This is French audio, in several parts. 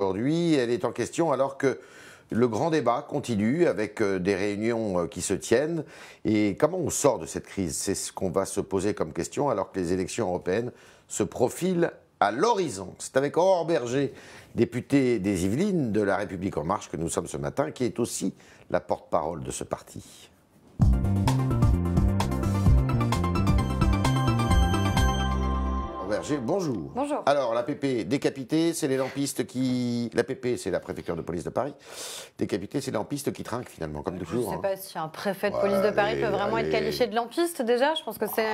Aujourd'hui, elle est en question alors que le grand débat continue avec des réunions qui se tiennent. Et comment on sort de cette crise? C'est ce qu'on va se poser comme question alors que les élections européennes se profilent à l'horizon. C'est avec Aurore Bergé, députée des Yvelines de La République En Marche, que nous sommes ce matin, qui est aussi la porte-parole de ce parti. Berger, bonjour. Bonjour. Alors, l'APP décapité, c'est les lampistes qui... L'APP, c'est la préfecture de police de Paris. Décapité, c'est les lampistes qui trinquent finalement, comme toujours. Je ne sais pas si un préfet de police de Paris peut vraiment être qualifié de lampiste déjà. Je pense que c'est...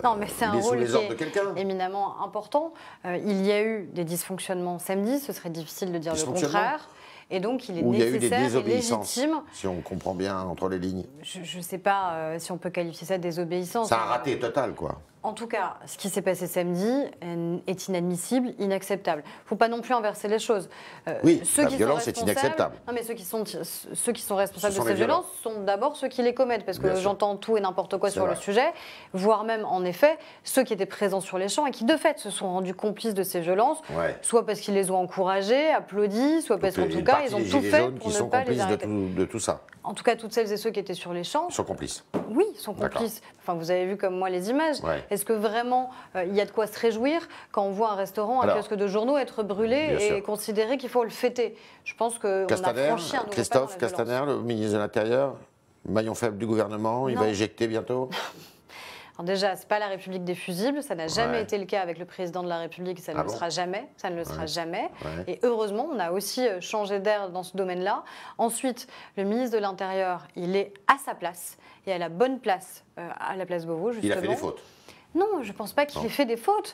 Non, mais c'est un rôle qui est éminemment important. Il y a eu des dysfonctionnements samedi, ce serait difficile de dire le contraire. Et donc, il est nécessaire et légitime. Si on comprend bien entre les lignes. Je ne sais pas si on peut qualifier ça de désobéissance. C'est un raté total, quoi. En tout cas, ce qui s'est passé samedi est inadmissible, inacceptable. Il ne faut pas non plus inverser les choses. Oui, la violence est inacceptable. Non, mais ceux qui sont responsables de ces violences sont d'abord ceux qui les commettent, parce que j'entends tout et n'importe quoi sur le sujet, voire même, en effet, ceux qui étaient présents sur les champs et qui, de fait, se sont rendus complices de ces violences, soit parce qu'ils les ont encouragés, applaudis, soit parce qu'en tout cas, ils ont tout fait pour ne pas les arrêter. De tout ça. En tout cas, toutes celles et ceux qui étaient sur les champs... sont complices. Oui, sont complices. Enfin, vous avez vu comme moi les images. Est-ce que vraiment il y a de quoi se réjouir quand on voit un restaurant, un kiosque de journaux être brûlé et considérer qu'il faut le fêter? Je pense qu'on a franchi un nouveau Christophe Castaner, le ministre de l'Intérieur, maillon faible du gouvernement, il va éjecter bientôt. Alors déjà, ce n'est pas la République des fusibles, ça n'a jamais été le cas avec le président de la République, ça ne le sera jamais, ça ne le sera jamais. Et heureusement, on a aussi changé d'air dans ce domaine-là. Ensuite, le ministre de l'Intérieur, il est à sa place et à la bonne place, à la place Beauvau, justement. Il a fait des fautes. Non, je ne pense pas qu'il ait fait des fautes.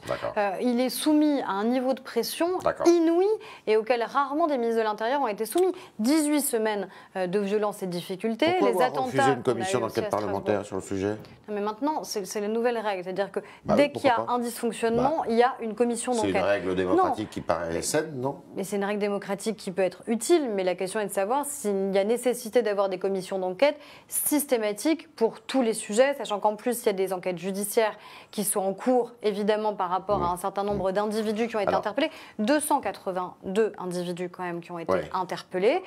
Il est soumis à un niveau de pression inouï et auquel rarement des ministres de l'Intérieur ont été soumis. 18 semaines de violence et de difficultés. Pourquoi les attentats. Refuser une commission d'enquête parlementaire sur le sujet? Non, mais maintenant, c'est les nouvelles règles. C'est-à-dire que dès qu'il y a un dysfonctionnement, il y a une commission d'enquête. C'est une règle démocratique qui paraît saine, non? Mais c'est une règle démocratique qui peut être utile, mais la question est de savoir s'il y a nécessité d'avoir des commissions d'enquête systématiques pour tous les sujets, sachant qu'en plus, il y a des enquêtes judiciaires qui sont en cours, évidemment, par rapport à un certain nombre d'individus qui ont été interpellés. 282 individus, quand même, qui ont été interpellés.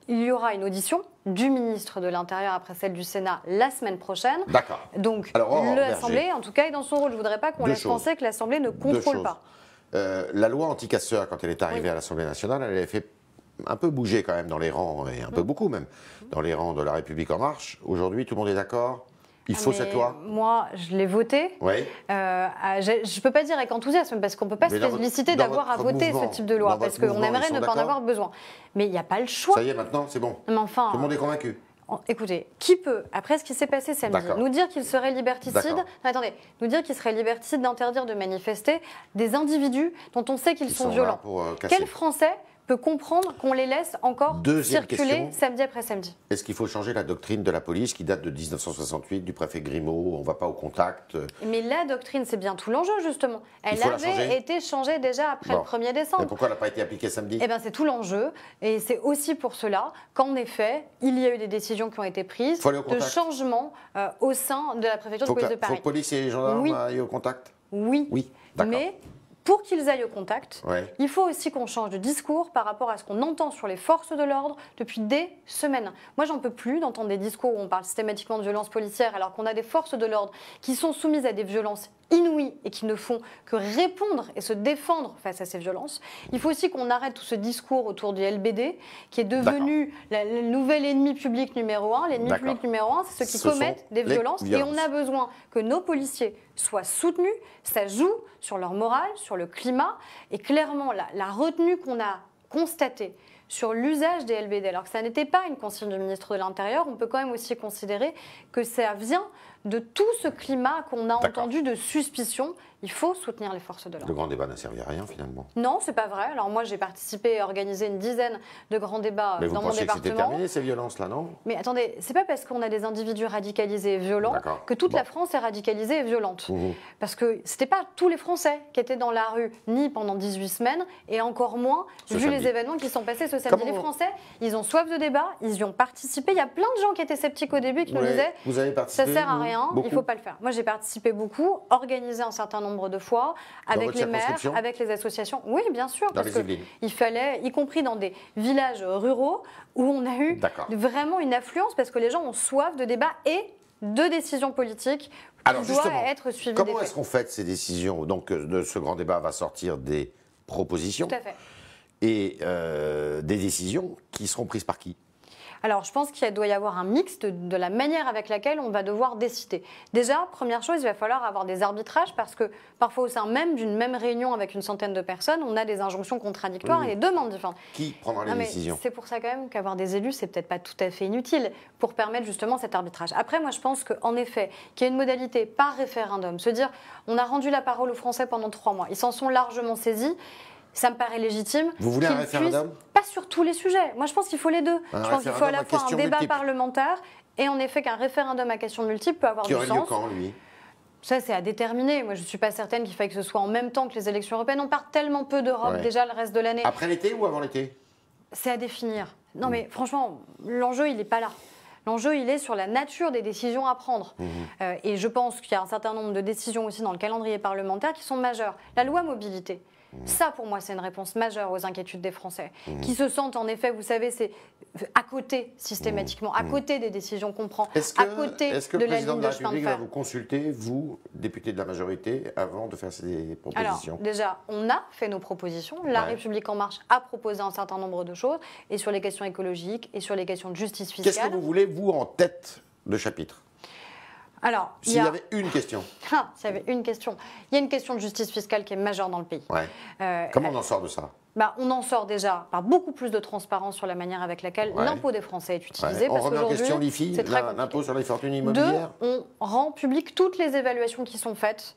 Il y aura une audition du ministre de l'Intérieur après celle du Sénat la semaine prochaine. Donc, l'Assemblée, en tout cas, est dans son rôle. Je ne voudrais pas qu'on laisse penser que l'Assemblée ne contrôle pas. La loi anti-casseurs, quand elle est arrivée à l'Assemblée nationale, elle avait fait un peu bouger quand même dans les rangs, et un peu beaucoup même, dans les rangs de La République En Marche. Aujourd'hui, tout le monde est d'accord? Il faut cette loi? Moi, je l'ai votée. Je ne peux pas dire avec enthousiasme, parce qu'on ne peut pas se féliciter d'avoir à voter ce type de loi, parce qu'on aimerait ne pas en avoir besoin. Mais il n'y a pas le choix. Ça y est, maintenant, c'est bon. Mais enfin, tout le monde est convaincu. Écoutez, qui peut, après ce qui s'est passé samedi, nous dire qu'il serait liberticide, nous dire qu'il serait liberticide d'interdire de manifester des individus dont on sait qu'ils sont violents? Quel Français peut comprendre qu'on les laisse encore circuler samedi après samedi? Est-ce qu'il faut changer la doctrine de la police qui date de 1968, du préfet Grimaud, on ne va pas au contact? Mais la doctrine, c'est bien tout l'enjeu, justement. Elle avait été changée déjà après le 1er décembre. Et pourquoi elle n'a pas été appliquée samedi? Eh bien, c'est tout l'enjeu. Et c'est aussi pour cela qu'en effet, il y a eu des décisions qui ont été prises de changement au sein de la préfecture de police de Paris. Il faut que police et gendarmes aillent au contact? Oui. Mais pour qu'ils aillent au contact, il faut aussi qu'on change de discours par rapport à ce qu'on entend sur les forces de l'ordre depuis des semaines. Moi, j'en peux plus d'entendre des discours où on parle systématiquement de violences policières alors qu'on a des forces de l'ordre qui sont soumises à des violences inouïes et qui ne font que répondre et se défendre face à ces violences. Il faut aussi qu'on arrête tout ce discours autour du LBD qui est devenu le nouvel ennemi public numéro 1. L'ennemi public numéro 1, c'est ceux qui commettent des violences. Et on a besoin que nos policiers soient soutenus. Ça joue sur leur morale, sur le climat. Et clairement, la retenue qu'on a constatée sur l'usage des LBD, alors que ça n'était pas une consigne du ministre de l'Intérieur, on peut quand même aussi considérer que ça vient de tout ce climat qu'on a entendu de suspicion. Il faut soutenir les forces de l'ordre. Le grand débat n'a servi à rien finalement. Non, c'est pas vrai. Alors moi, j'ai participé à organiser une dizaine de grands débats dans mon département. Mais vous pensez que c'était terminé ces violences-là, non? Mais attendez, c'est pas parce qu'on a des individus radicalisés et violents que toute la France est radicalisée et violente. Parce que c'était pas tous les Français qui étaient dans la rue, ni pendant 18 semaines, et encore moins vu les événements qui sont passés ce samedi. Les Français, ils ont soif de débat, ils y ont participé. Il y a plein de gens qui étaient sceptiques au début qui nous disaient ça sert à rien. rien, il ne faut pas le faire. Moi, j'ai participé beaucoup, organisé un certain nombre de fois, avec les maires, avec les associations. Oui, bien sûr, parce qu'il fallait, y compris dans des villages ruraux, où on a eu vraiment une affluence, parce que les gens ont soif de débat et de décisions politiques qui doivent être suivies. Comment est-ce qu'on fait ces décisions? Donc, de ce grand débat va sortir des propositions. Tout à fait. Et des décisions qui seront prises par qui? Alors, je pense qu'il doit y avoir un mix de la manière avec laquelle on va devoir décider. Déjà, première chose, il va falloir avoir des arbitrages parce que parfois au sein même d'une même réunion avec une centaine de personnes, on a des injonctions contradictoires et des demandes différentes. Qui prendra les décisions? C'est pour ça quand même qu'avoir des élus, c'est peut-être pas tout à fait inutile pour permettre justement cet arbitrage. Après, moi, je pense qu'en effet, qu'il y ait une modalité par référendum, se dire, on a rendu la parole aux Français pendant 3 mois, ils s'en sont largement saisis. Ça me paraît légitime. Vous voulez un référendum? Pas sur tous les sujets. Moi, je pense qu'il faut les deux. Je pense qu'il faut à la fois un débat parlementaire et en effet qu'un référendum à questions multiples peut avoir du sens. Qui aurait lieu quand, lui? Ça, c'est à déterminer. Moi, je ne suis pas certaine qu'il faille que ce soit en même temps que les élections européennes. On part tellement peu d'Europe déjà le reste de l'année. Après l'été ou avant l'été? C'est à définir. Non, mais franchement, l'enjeu, il n'est pas là. L'enjeu, il est sur la nature des décisions à prendre. Et je pense qu'il y a un certain nombre de décisions aussi dans le calendrier parlementaire qui sont majeures. La loi mobilité. Ça, pour moi, c'est une réponse majeure aux inquiétudes des Français, qui se sentent, en effet, vous savez, c'est à côté, systématiquement, à côté des décisions qu'on prend, à côté de la ligne de chemin de fer. Est-ce que le président de la République va vous consulter, vous, député de la majorité, avant de faire ces propositions? Alors, déjà, on a fait nos propositions. La République En Marche a proposé un certain nombre de choses, et sur les questions écologiques, et sur les questions de justice fiscale. Qu'est-ce que vous voulez, vous, en tête de chapitre? Alors, s'il y avait une question. S'il y avait une question. Il y a une question de justice fiscale qui est majeure dans le pays. Comment on en sort de ça? On en sort déjà par beaucoup plus de transparence sur la manière avec laquelle l'impôt des Français est utilisé. On remet en question l'IFI, l'impôt sur les fortunes immobilières. On rend public toutes les évaluations qui sont faites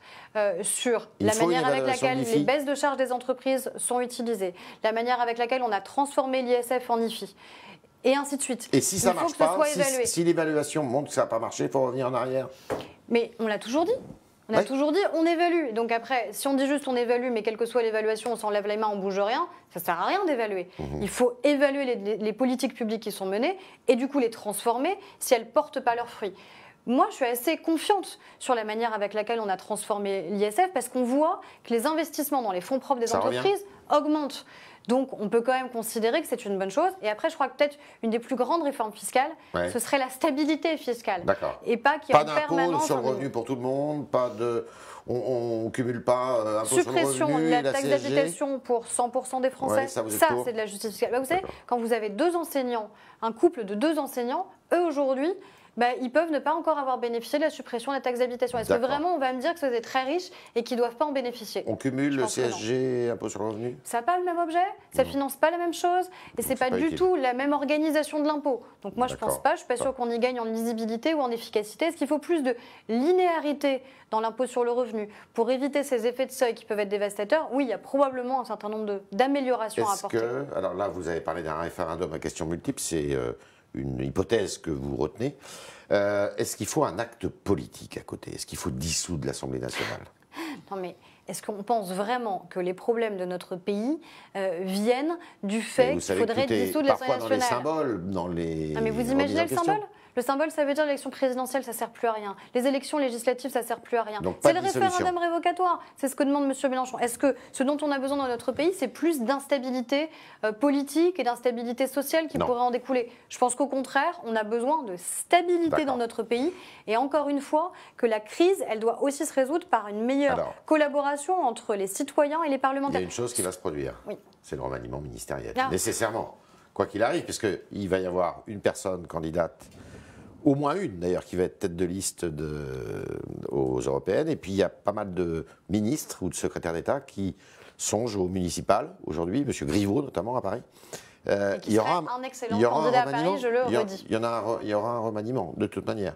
sur la manière avec laquelle les baisses de charges des entreprises sont utilisées, la manière avec laquelle on a transformé l'ISF en IFI. Et ainsi de suite. Et si ça ne marche pas, si l'évaluation montre que ça n'a pas marché, il faut revenir en arrière. Mais on l'a toujours dit. On a toujours dit, on évalue. Donc après, si on dit juste on évalue, mais quelle que soit l'évaluation, on s'enlève les mains, on bouge rien, ça ne sert à rien d'évaluer. Il faut évaluer les politiques publiques qui sont menées et du coup les transformer si elles ne portent pas leurs fruits. Moi, je suis assez confiante sur la manière avec laquelle on a transformé l'ISF parce qu'on voit que les investissements dans les fonds propres des entreprises augmentent. Donc, on peut quand même considérer que c'est une bonne chose. Et après, je crois que peut-être une des plus grandes réformes fiscales, ce serait la stabilité fiscale. D'accord. Et pas qu'il y ait en permanence... Pas d'impôt sur le revenu pour tout le monde, pas de... On ne cumule pas impôt sur le revenu, suppression de la taxe d'habitation pour 100% des Français. Ça c'est de la justice fiscale. Vous savez, quand vous avez 2 enseignants, un couple de 2 enseignants, eux aujourd'hui... ils peuvent ne pas encore avoir bénéficié de la suppression de la taxe d'habitation. Est-ce que vraiment on va me dire que c'est très riches et qu'ils ne doivent pas en bénéficier? On cumule le CSG, impôt sur le revenu? Ça n'a pas le même objet, ça ne finance pas la même chose et ce n'est pas du tout la même organisation de l'impôt. Donc moi je ne pense pas, je ne suis pas sûre qu'on y gagne en lisibilité ou en efficacité. Est-ce qu'il faut plus de linéarité dans l'impôt sur le revenu pour éviter ces effets de seuil qui peuvent être dévastateurs? Oui, il y a probablement un certain nombre d'améliorations à apporter. Alors là, vous avez parlé d'un référendum à questions multiples, c'est... une hypothèse que vous retenez. Est-ce qu'il faut un acte politique à côté? Est-ce qu'il faut dissoudre l'Assemblée nationale? Non mais est-ce qu'on pense vraiment que les problèmes de notre pays viennent du fait qu'il faudrait dissoudre l'Assemblée nationale? Parfois dans les symboles, dans les... Non mais vous imaginez le symbole? Le symbole, ça veut dire l'élection présidentielle, ça ne sert plus à rien. Les élections législatives, ça ne sert plus à rien. C'est le référendum révocatoire. C'est ce que demande M. Mélenchon. Est-ce que ce dont on a besoin dans notre pays, c'est plus d'instabilité politique et d'instabilité sociale qui pourrait en découler? Je pense qu'au contraire, on a besoin de stabilité dans notre pays. Et encore une fois, que la crise, elle doit aussi se résoudre par une meilleure collaboration entre les citoyens et les parlementaires. Il y a une chose qui va se produire. C'est le remaniement ministériel. Nécessairement. Quoi qu'il arrive, puisqu'il va y avoir une personne candidate, au moins une d'ailleurs, qui va être tête de liste aux européennes. Et puis il y a pas mal de ministres ou de secrétaires d'État qui songent au municipal aujourd'hui, M. Griveaux notamment à Paris. Il y aura un excellent candidat à Paris, je le redis. Il y aura un remaniement, de toute manière.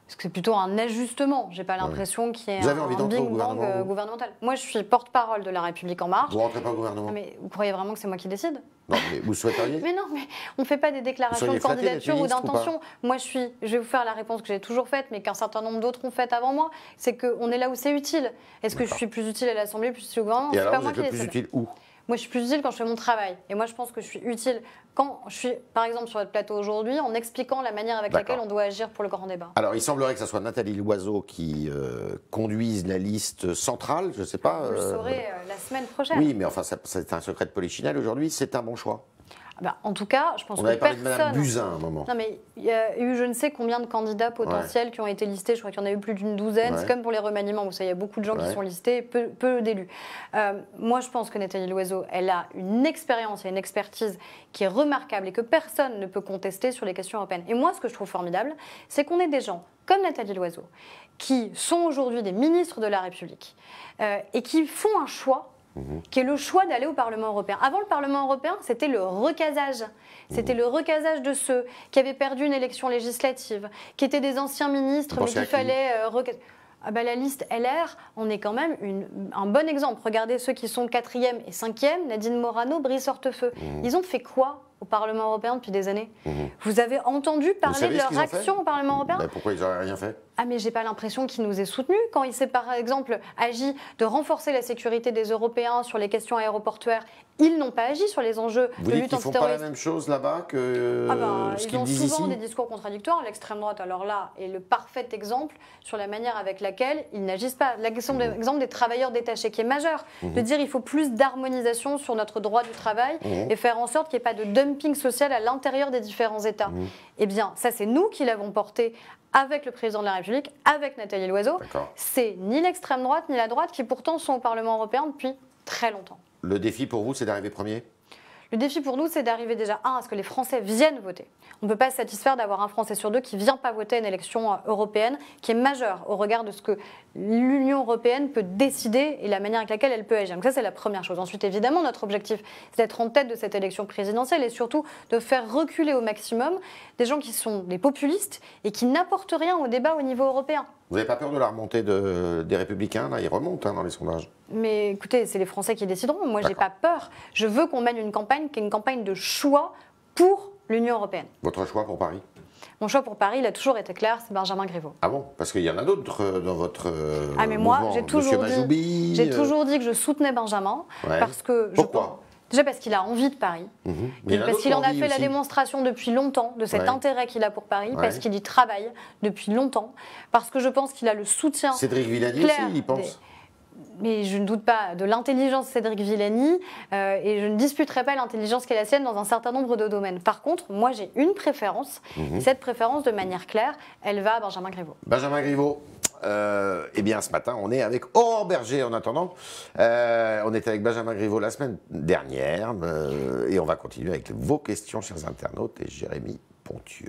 Parce que c'est plutôt un ajustement. Je n'ai pas l'impression qu'il y ait un big bang gouvernemental. Moi, je suis porte-parole de La République En Marche. Vous ne rentrez pas au gouvernement? Mais vous croyez vraiment que c'est moi qui décide? Non, mais vous souhaiteriez? Mais non, mais on ne fait pas des déclarations de candidature ou d'intention. Moi, je vais vous faire la réponse que j'ai toujours faite, mais qu'un certain nombre d'autres ont faite avant moi. C'est qu'on est là où c'est utile. Est-ce que je suis plus utile à l'Assemblée, plus utile au gouvernement? Et alors, vous êtes le plus utile où? Moi, je suis plus utile quand je fais mon travail. Et moi, je pense que je suis utile quand je suis, par exemple, sur votre plateau aujourd'hui, en expliquant la manière avec laquelle on doit agir pour le grand débat. Alors, il semblerait que ce soit Nathalie Loiseau qui conduise la liste centrale, je ne sais pas. Vous le saurez la semaine prochaine. Oui, mais enfin, c'est un secret de polichinelle aujourd'hui, c'est un bon choix. En tout cas, je pense que personne... On avait parlé de Mme Buzyn à un moment. Non, mais il y a eu je ne sais combien de candidats potentiels qui ont été listés. Je crois qu'il y en a eu plus d'une douzaine. C'est comme pour les remaniements. Vous savez, il y a beaucoup de gens qui sont listés, peu d'élus. Moi, je pense que Nathalie Loiseau, elle a une expérience et une expertise qui est remarquable et que personne ne peut contester sur les questions européennes. Et moi, ce que je trouve formidable, c'est qu'on ait des gens comme Nathalie Loiseau qui sont aujourd'hui des ministres de la République et qui font un choix qui est le choix d'aller au Parlement européen. Avant le Parlement européen, c'était le recasage. C'était le recasage de ceux qui avaient perdu une élection législative, qui étaient des anciens ministres, mais qu'il fallait recaser. La liste LR, on est quand même un bon exemple. Regardez ceux qui sont 4e et 5e, Nadine Morano, Brice Hortefeux. Ils ont fait quoi au Parlement européen depuis des années? Vous avez entendu parler de leur action au Parlement européen? Pourquoi ils n'auraient rien fait? Mais j'ai pas l'impression qu'il nous ait soutenus. Quand il s'est par exemple agi de renforcer la sécurité des Européens sur les questions aéroportuaires, ils n'ont pas agi sur les enjeux de lutte antiterroriste. Vous dites qu'ils ne font pas la même chose là-bas que ce qu'ils disent ici? Ils ont souvent des discours contradictoires. L'extrême droite, alors là, est le parfait exemple sur la manière avec laquelle ils n'agissent pas. L'exemple des travailleurs détachés qui est majeur. De dire qu'il faut plus d'harmonisation sur notre droit du travail et faire en sorte qu'il n'y ait pas de dumping social à l'intérieur des différents États. Eh bien, ça, c'est nous qui l'avons porté avec le président de la République, avec Nathalie Loiseau. C'est ni l'extrême droite ni la droite qui pourtant sont au Parlement européen depuis très longtemps. Le défi pour vous, c'est d'arriver premier? Le défi pour nous, c'est d'arriver déjà, à ce que les Français viennent voter. On ne peut pas se satisfaire d'avoir un Français sur deux qui ne vient pas voter à une élection européenne, qui est majeure au regard de ce que l'Union européenne peut décider et la manière avec laquelle elle peut agir. Donc ça, c'est la première chose. Ensuite, évidemment, notre objectif, c'est d'être en tête de cette élection présidentielle et surtout de faire reculer au maximum des gens qui sont des populistes et qui n'apportent rien au débat au niveau européen. Vous n'avez pas peur de la remontée des Républicains? Là, ils remontent dans les sondages. Mais écoutez, c'est les Français qui décideront. Moi, je n'ai pas peur. Je veux qu'on mène une campagne qui est une campagne de choix pour l'Union européenne. Votre choix pour Paris? Mon choix pour Paris, il a toujours été clair, c'est Benjamin Griveaux. Ah bon? Parce qu'il y en a d'autres dans votre mais moi, j'ai toujours dit que je soutenais Benjamin. Parce que Pourquoi? Déjà parce qu'il a envie de Paris, parce qu'il en a fait la démonstration depuis longtemps de cet intérêt qu'il a pour Paris, parce qu'il y travaille depuis longtemps, parce que je pense qu'il a le soutien Cédric Villani aussi, il y pense. Mais je ne doute pas de l'intelligence de Cédric Villani et je ne disputerai pas l'intelligence qui est la sienne dans un certain nombre de domaines. Par contre, moi j'ai une préférence, et cette préférence, de manière claire, elle va à Benjamin Griveaux. Benjamin Griveaux. Eh bien, ce matin, on est avec Aurore Berger en attendant. On était avec Benjamin Griveaux la semaine dernière et on va continuer avec vos questions, chers internautes, et Jérémy Pontieux.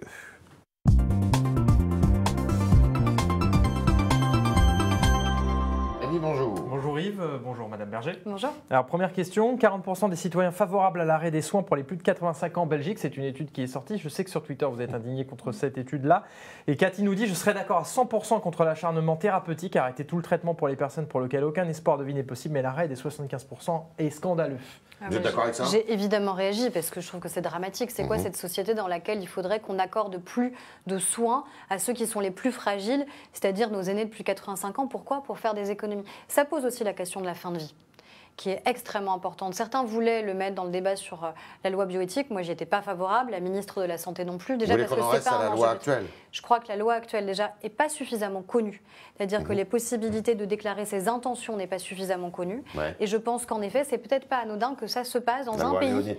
Bonjour. Bonjour Yves, bonjour Madame Berger. Bonjour. Alors première question, 40% des citoyens favorables à l'arrêt des soins pour les plus de 85 ans en Belgique, c'est une étude qui est sortie. Je sais que sur Twitter vous êtes indigné contre cette étude-là. Et Cathy nous dit, je serais d'accord à 100% contre l'acharnement thérapeutique, arrêter tout le traitement pour les personnes pour lesquelles aucun espoir de vie n'est possible, mais l'arrêt des 75% est scandaleux. Vous êtes d'accord avec ça? J'ai évidemment réagi parce que je trouve que c'est dramatique. C'est quoi cette société dans laquelle il faudrait qu'on accorde plus de soins à ceux qui sont les plus fragiles, c'est-à-dire nos aînés de plus de 85 ans? Pourquoi? Pour faire des économies. Ça pose aussi la question de la fin de vie, qui est extrêmement importante. Certains voulaient le mettre dans le débat sur la loi bioéthique. Moi, j'y étais pas favorable. La ministre de la Santé non plus. Déjà parce que c'est pas la loi actuelle. Je crois que la loi actuelle, déjà, n'est pas suffisamment connue. C'est-à-dire que les possibilités de déclarer ses intentions n'est pas suffisamment connues. Et je pense qu'en effet, c'est peut-être pas anodin que ça se passe dans un pays.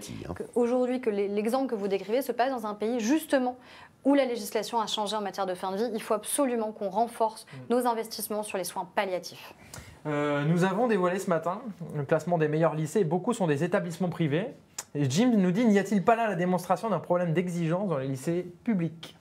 Aujourd'hui, que l'exemple que vous décrivez se passe dans un pays, justement, où la législation a changé en matière de fin de vie. Il faut absolument qu'on renforce nos investissements sur les soins palliatifs. Nous avons dévoilé ce matin le classement des meilleurs lycées. Beaucoup sont des établissements privés. Et Jim nous dit, n'y a-t-il pas là la démonstration d'un problème d'exigence dans les lycées publics?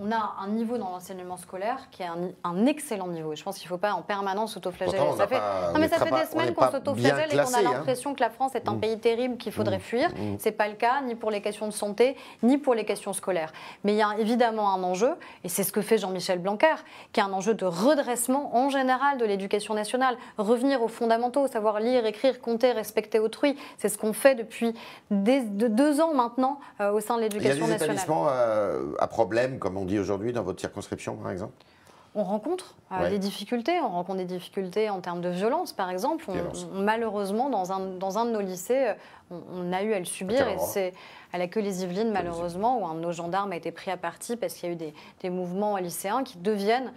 On a un niveau dans l'enseignement scolaire qui est un excellent niveau. Je pense qu'il ne faut pas en permanence s'autoflageller. Ça fait des semaines qu'on s'autoflagelle et qu'on a l'impression que la France est un pays terrible qu'il faudrait fuir. Ce n'est pas le cas, ni pour les questions de santé, ni pour les questions scolaires. Mais il y a évidemment un enjeu, et c'est ce que fait Jean-Michel Blanquer, qui est un enjeu de redressement en général de l'éducation nationale. Revenir aux fondamentaux, savoir lire, écrire, compter, respecter autrui. C'est ce qu'on fait depuis 2 ans maintenant au sein de l'éducation nationale. Il y a des établissements à problème, comme on dit aujourd'hui, dans votre circonscription, par exemple? On rencontre des difficultés. On rencontre des difficultés en termes de violence, par exemple. Malheureusement, dans un de nos lycées, on a eu à le subir. Et c'est à la Queue-les-Yvelines, malheureusement, où un de nos gendarmes a été pris à partie parce qu'il y a eu des mouvements lycéens qui deviennent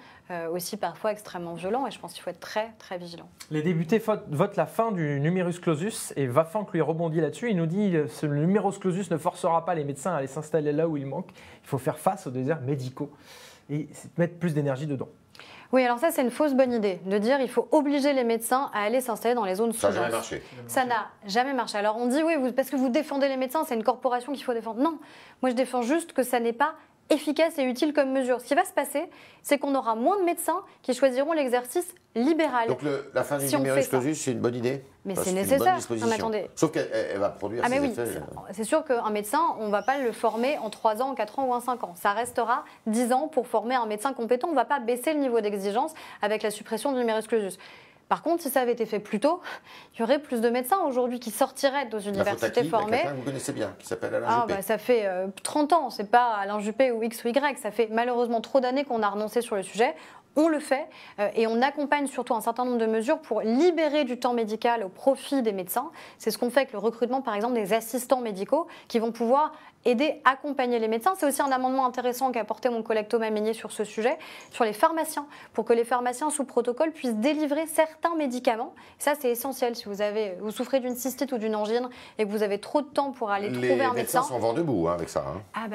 aussi parfois extrêmement violents. Et je pense qu'il faut être très, très vigilant. Les députés votent la fin du numerus clausus. Et Vafank lui rebondit là-dessus. Il nous dit que le numerus clausus ne forcera pas les médecins à aller s'installer là où il manque. Il faut faire face aux déserts médicaux et mettre plus d'énergie dedans. Oui, alors ça, c'est une fausse bonne idée, de dire il faut obliger les médecins à aller s'installer dans les zones sous-denses. Ça n'a jamais marché. Ça n'a jamais marché. Alors on dit, oui, parce que vous défendez les médecins, c'est une corporation qu'il faut défendre. Non, moi je défends juste que ça n'est pas efficace et utile comme mesure. Ce qui va se passer, c'est qu'on aura moins de médecins qui choisiront l'exercice libéral. Donc la fin du numerus clausus, c'est une bonne idée? Mais c'est nécessaire. Non, mais attendez. Sauf qu'elle va produire ses effets. C'est sûr qu'un médecin, on ne va pas le former en 3 ans, en 4 ans ou en 5 ans. Ça restera 10 ans pour former un médecin compétent. On ne va pas baisser le niveau d'exigence avec la suppression du numerus clausus. Par contre, si ça avait été fait plus tôt, il y aurait plus de médecins aujourd'hui qui sortiraient de nos universités formées. Quelqu'un que vous connaissez bien, qui s'appelle Alain Juppé. Ça fait 30 ans, c'est pas Alain Juppé ou X ou Y, ça fait malheureusement trop d'années qu'on a renoncé sur le sujet. On le fait et on accompagne surtout un certain nombre de mesures pour libérer du temps médical au profit des médecins. C'est ce qu'on fait avec le recrutement, par exemple, des assistants médicaux qui vont pouvoir aider, accompagner les médecins. C'est aussi un amendement intéressant qu'a porté mon collègue Thomas Meignier sur ce sujet, sur les pharmaciens, pour que les pharmaciens sous protocole puissent délivrer certains médicaments. Ça, c'est essentiel. Si vous souffrez d'une cystite ou d'une angine et que vous avez trop de temps pour aller trouver un médecin. Les médecins sont vent debout avec ça.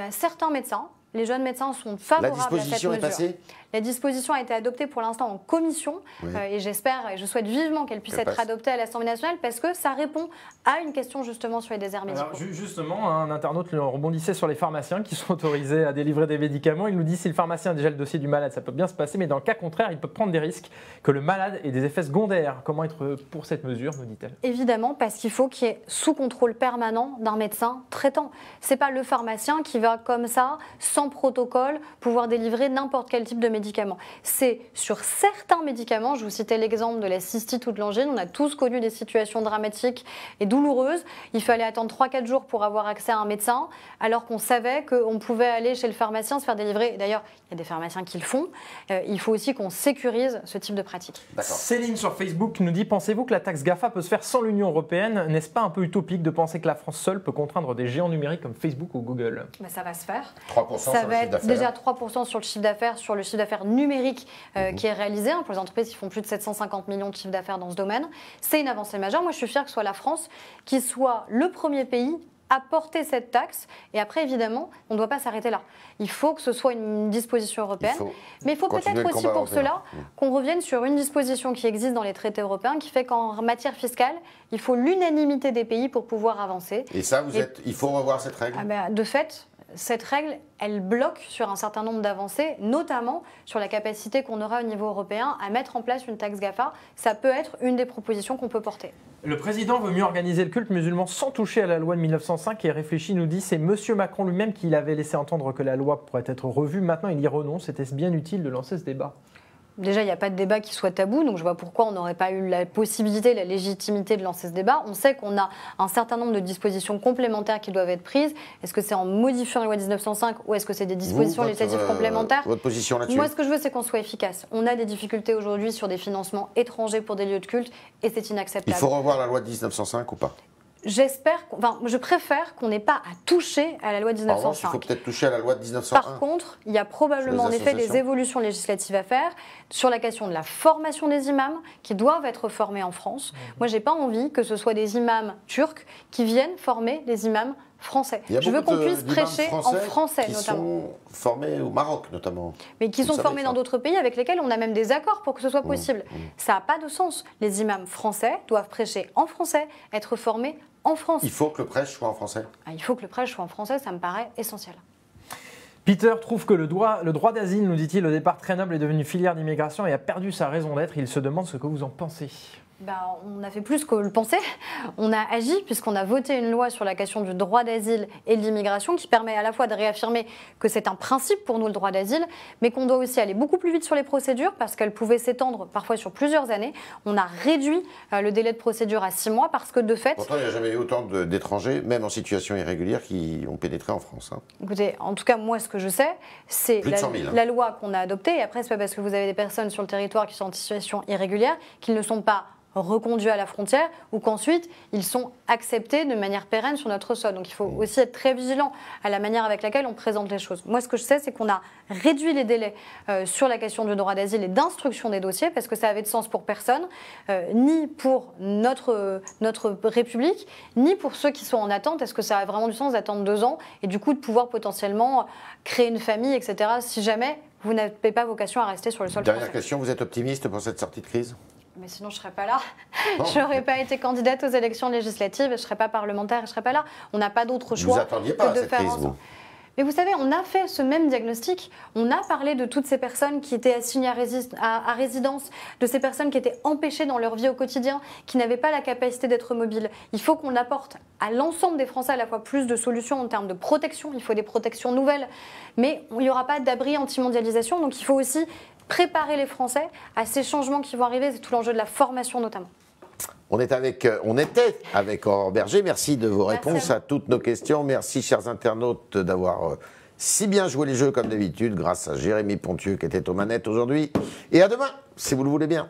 Certains médecins. Les jeunes médecins sont favorables à cette mesure. La disposition est passée ? La disposition a été adoptée pour l'instant en commission et j'espère et je souhaite vivement qu'elle puisse être adoptée à l'Assemblée nationale parce que ça répond à une question justement sur les déserts médicaux. Alors, justement, un internaute rebondissait sur les pharmaciens qui sont autorisés à délivrer des médicaments. Il nous dit si le pharmacien a déjà le dossier du malade, ça peut bien se passer, mais dans le cas contraire, il peut prendre des risques que le malade ait des effets secondaires. Comment être pour cette mesure, nous dit-elle ? Évidemment, parce qu'il faut qu'il y ait sous contrôle permanent d'un médecin traitant. C'est pas le pharmacien qui va comme ça, sans protocole, pouvoir délivrer n'importe quel type de médicaments. C'est sur certains médicaments, je vous citais l'exemple de la cystite ou de l'angine, on a tous connu des situations dramatiques et douloureuses. Il fallait attendre 3-4 jours pour avoir accès à un médecin, alors qu'on savait qu'on pouvait aller chez le pharmacien se faire délivrer. D'ailleurs, il y a des pharmaciens qui le font. Il faut aussi qu'on sécurise ce type de pratique. Céline sur Facebook nous dit, pensez-vous que la taxe GAFA peut se faire sans l'Union européenne? N'est-ce pas un peu utopique de penser que la France seule peut contraindre des géants numériques comme Facebook ou Google? Ça va se faire. 3% ça va être déjà 3% sur le chiffre d'affaires, numérique qui est réalisé. Pour les entreprises qui font plus de 750 millions de chiffre d'affaires dans ce domaine. C'est une avancée majeure. Moi, je suis fière que ce soit la France qui soit le premier pays à porter cette taxe. Et après, évidemment, on ne doit pas s'arrêter là. Il faut que ce soit une disposition européenne. Mais il faut peut-être aussi pour cela qu'on revienne sur une disposition qui existe dans les traités européens qui fait qu'en matière fiscale, il faut l'unanimité des pays pour pouvoir avancer. Et ça, il faut revoir cette règle. De fait, cette règle, elle bloque sur un certain nombre d'avancées, notamment sur la capacité qu'on aura au niveau européen à mettre en place une taxe GAFA. Ça peut être une des propositions qu'on peut porter. Le président veut mieux organiser le culte musulman sans toucher à la loi de 1905 et réfléchit, nous dit, c'est M. Macron lui-même qui l'avait laissé entendre que la loi pourrait être revue. Maintenant, il y renonce. Était-ce bien utile de lancer ce débat ? Déjà, il n'y a pas de débat qui soit tabou, donc je vois pourquoi on n'aurait pas eu la possibilité, la légitimité de lancer ce débat. On sait qu'on a un certain nombre de dispositions complémentaires qui doivent être prises. Est-ce que c'est en modifiant la loi 1905 ou est-ce que c'est des dispositions législatives complémentaires ? Votre position là-dessus ? Moi, ce que je veux, c'est qu'on soit efficace. On a des difficultés aujourd'hui sur des financements étrangers pour des lieux de culte et c'est inacceptable. Il faut revoir la loi de 1905 ou pas ? Je préfère qu'on n'ait pas à toucher à la loi de 1905. En revanche, il faut peut-être toucher à la loi de 1901. Par contre, il y a probablement en effet des évolutions législatives à faire sur la question de la formation des imams qui doivent être formés en France. Moi, je n'ai pas envie que ce soit des imams turcs qui viennent former des imams français. Je veux qu'on puisse prêcher en français, qui notamment. Sont formés au Maroc, notamment. Mais qui sont formés dans d'autres pays avec lesquels on a même des accords pour que ce soit possible. Ça n'a pas de sens. Les imams français doivent prêcher en français, être formés en France. Il faut que le prêche soit en français. Il faut que le prêche soit en français, ça me paraît essentiel. Peter trouve que le droit d'asile, nous dit-il, au départ très noble, est devenu filière d'immigration et a perdu sa raison d'être. Il se demande ce que vous en pensez. On a fait plus que le pensait. On a agi puisqu'on a voté une loi sur la question du droit d'asile et de l'immigration qui permet à la fois de réaffirmer que c'est un principe pour nous le droit d'asile, mais qu'on doit aussi aller beaucoup plus vite sur les procédures parce qu'elles pouvaient s'étendre parfois sur plusieurs années. On a réduit le délai de procédure à 6 mois parce que de fait... Pourtant, il n'y a jamais eu autant d'étrangers, même en situation irrégulière, qui ont pénétré en France. Écoutez, en tout cas, moi, ce que je sais, c'est la loi qu'on a adoptée. Et après, ce n'est pas parce que vous avez des personnes sur le territoire qui sont en situation irrégulière qu'ils ne sont pas reconduits à la frontière ou qu'ensuite ils sont acceptés de manière pérenne sur notre sol. Donc il faut aussi être très vigilant à la manière avec laquelle on présente les choses. Moi, ce que je sais, c'est qu'on a réduit les délais sur la question du droit d'asile et d'instruction des dossiers parce que ça avait de sens pour personne, ni pour notre République, ni pour ceux qui sont en attente. Est-ce que ça a vraiment du sens d'attendre 2 ans et du coup de pouvoir potentiellement créer une famille, etc. si jamais vous n'avez pas vocation à rester sur le sol français. Dernière question, vous êtes optimiste pour cette sortie de crise ? Mais sinon, je ne serais pas là. Je n'aurais pas été candidate aux élections législatives, je ne serais pas parlementaire, je ne serais pas là. On n'a pas d'autre choix. Vous attendiez pas à cette crise, vous ? Mais vous savez, on a fait ce même diagnostic. On a parlé de toutes ces personnes qui étaient assignées à résidence, de ces personnes qui étaient empêchées dans leur vie au quotidien, qui n'avaient pas la capacité d'être mobiles. Il faut qu'on apporte à l'ensemble des Français à la fois plus de solutions en termes de protection. Il faut des protections nouvelles. Mais il n'y aura pas d'abri anti-mondialisation. Donc il faut aussi préparer les Français à ces changements qui vont arriver. C'est tout l'enjeu de la formation notamment. On était avec Aurore Berger. Merci de vos réponses à toutes nos questions. Merci, chers internautes, d'avoir si bien joué les jeux comme d'habitude, grâce à Jérémy Pontieux qui était aux manettes aujourd'hui. Et à demain, si vous le voulez bien.